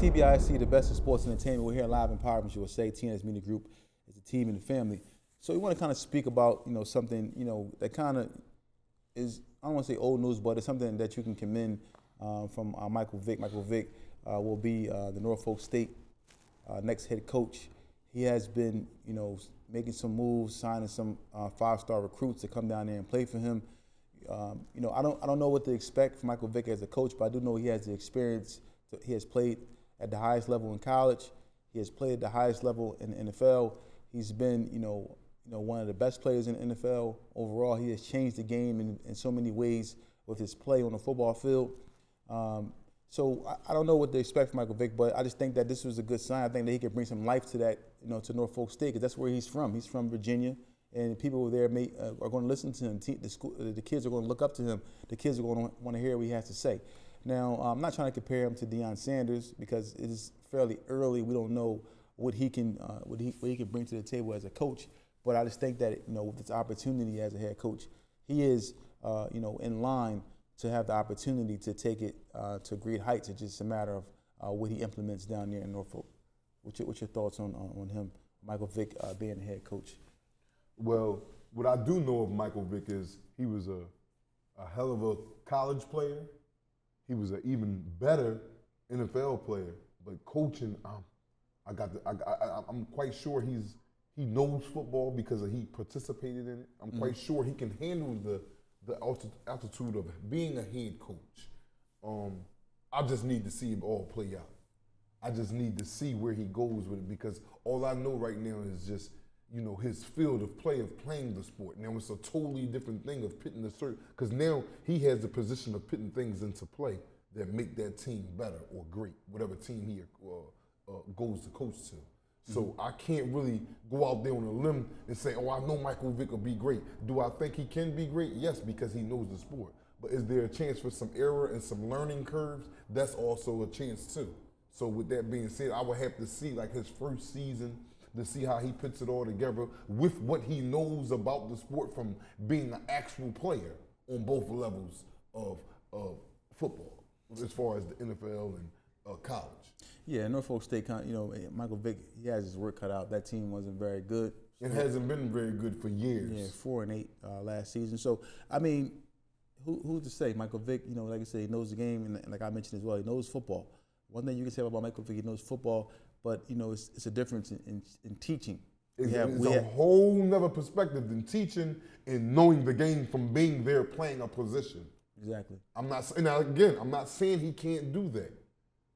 TBIC, the best in sports entertainment. We're here live in Empowerment USA. TNS Media Group is a team and a family. So we want to kind of speak about, something, that kind of is, I don't want to say old news, but it's something that you can commend from Michael Vick. Michael Vick will be the Norfolk State next head coach. He has been, making some moves, signing some five-star recruits to come down there and play for him. I don't know what to expect from Michael Vick as a coach, but I do know he has the experience. He has played at the highest level in college. He has played at the highest level in the NFL. He's been, one of the best players in the NFL overall. He has changed the game in so many ways with his play on the football field. So I don't know what to expect from Michael Vick, but I just think that this was a good sign. I think that he could bring some life to that, to Norfolk State, because that's where he's from. He's from Virginia, and people over there are going to listen to him. The kids are going to look up to him. The kids are going to want to hear what he has to say. Now, I'm not trying to compare him to Deion Sanders because it is fairly early. We don't know what he can what he can bring to the table as a coach. But I just think that with this opportunity as a head coach, he is in line to have the opportunity to take it to great heights. It's just a matter of what he implements down there in Norfolk. What's your thoughts on him, Michael Vick, being the head coach? Well, what I do know of Michael Vick is he was a hell of a college player. He was an even better NFL player, but coaching, I'm quite sure he knows football because he participated in it. I'm quite sure he can handle the altitude of being a head coach. I just need to see it all play out. I just need to see where he goes with it because all I know right now is just his field of play of playing the sport. Now it's a totally different thing of putting because now he has the position of putting things into play that make that team better or great, whatever team he goes to coach to. So I can't really go out there on a limb and say, I know Michael Vick will be great. Do I think he can be great? Yes, because he knows the sport. But is there a chance for some error and some learning curves? That's also a chance too. So with that being said, I would have to see like his first season to see how he puts it all together with what he knows about the sport from being an actual player on both levels of football, as far as the NFL and college. Yeah, Norfolk State, Michael Vick, he has his work cut out. That team wasn't very good. It hasn't been very good for years. Yeah, 4-8 last season. So, I mean, who's to say? Michael Vick, like I said, he knows the game, and like I mentioned as well, he knows football. One thing you can say about Michael Vick, he knows football, but it's a difference in teaching. It's a whole nother perspective than teaching and knowing the game from being there playing a position. Exactly. I'm not saying he can't do that.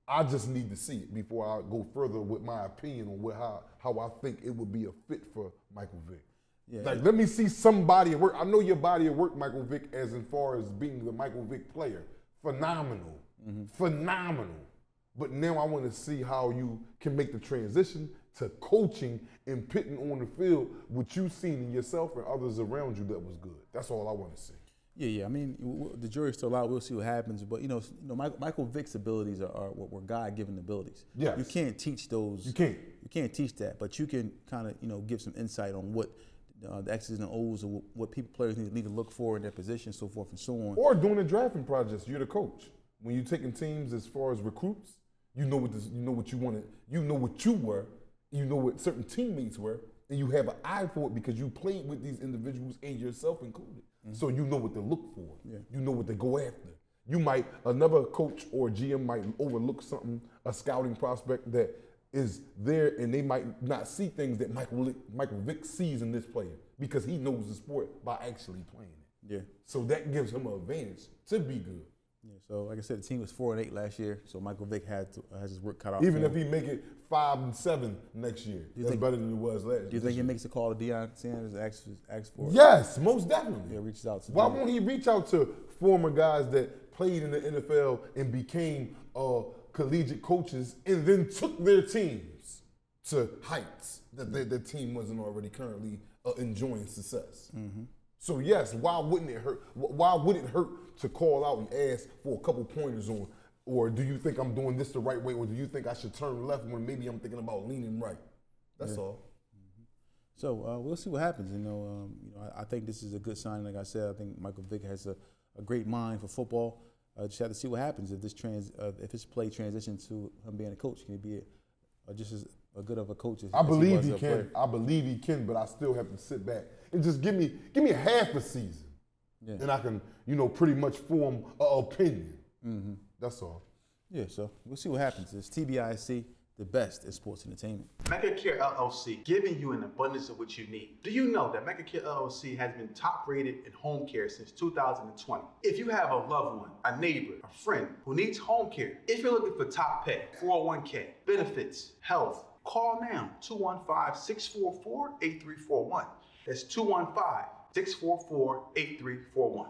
I just need to see it before I go further with my opinion on how I think it would be a fit for Michael Vick. Yeah. Like, let me see some body of work. I know your body of work, Michael Vick, as far as being the Michael Vick player. Phenomenal. Phenomenal. But now I want to see how you can make the transition to coaching and putting on the field what you've seen in yourself and others around you that was good. That's all I want to see. Yeah. I mean, the jury's still out. We'll see what happens. But Michael Vick's abilities are were God-given abilities. Yes. You can't teach those. You can't. You can't teach that. But you can kind of give some insight on what the X's and O's or what players need to look for in their position, so forth and so on. Or doing the drafting process. You're the coach. When you're taking teams as far as recruits, you know what you wanted. You know what you were. You know what certain teammates were, and you have an eye for it because you played with these individuals and yourself included. So you know what to look for. Yeah. You know what to go after. Another coach or GM might overlook something, a scouting prospect that is there, and they might not see things that Michael Vick sees in this player because he knows the sport by actually playing it. Yeah. So that gives him an advantage to be good. Yeah, so like I said, the team was 4-8 last year, so Michael Vick has his work cut out. Even if he make it 5-7 next year, that's better than it was last year. Do you think he makes a call to Deion Sanders and asks for it? Yes, most definitely. Yeah, reaches out to Why won't he reach out to former guys that played in the NFL and became collegiate coaches and then took their teams to heights that their team wasn't already currently enjoying success? So yes, why wouldn't it hurt? Why would it hurt to call out and ask for a couple pointers on, or do you think I'm doing this the right way, or do you think I should turn left when maybe I'm thinking about leaning right? That's all. So we'll see what happens. I think this is a good sign. Like I said, I think Michael Vick has a great mind for football. just have to see what happens if if his play transitions to him being a coach. Can he be just as good of a coach as I believe he he was can. player? I believe he can, but I still have to sit back and just give me a half a season, and I can pretty much form an opinion. Mm-hmm. That's all. Yeah, so we'll see what happens. It's TBIC, the best in sports entertainment. MegaCare LLC, giving you an abundance of what you need. Do you know that MegaCare LLC has been top rated in home care since 2020? If you have a loved one, a neighbor, a friend who needs home care, if you're looking for top pay, 401k, benefits, health, call now, 215-644-8341. That's 215-644-8341.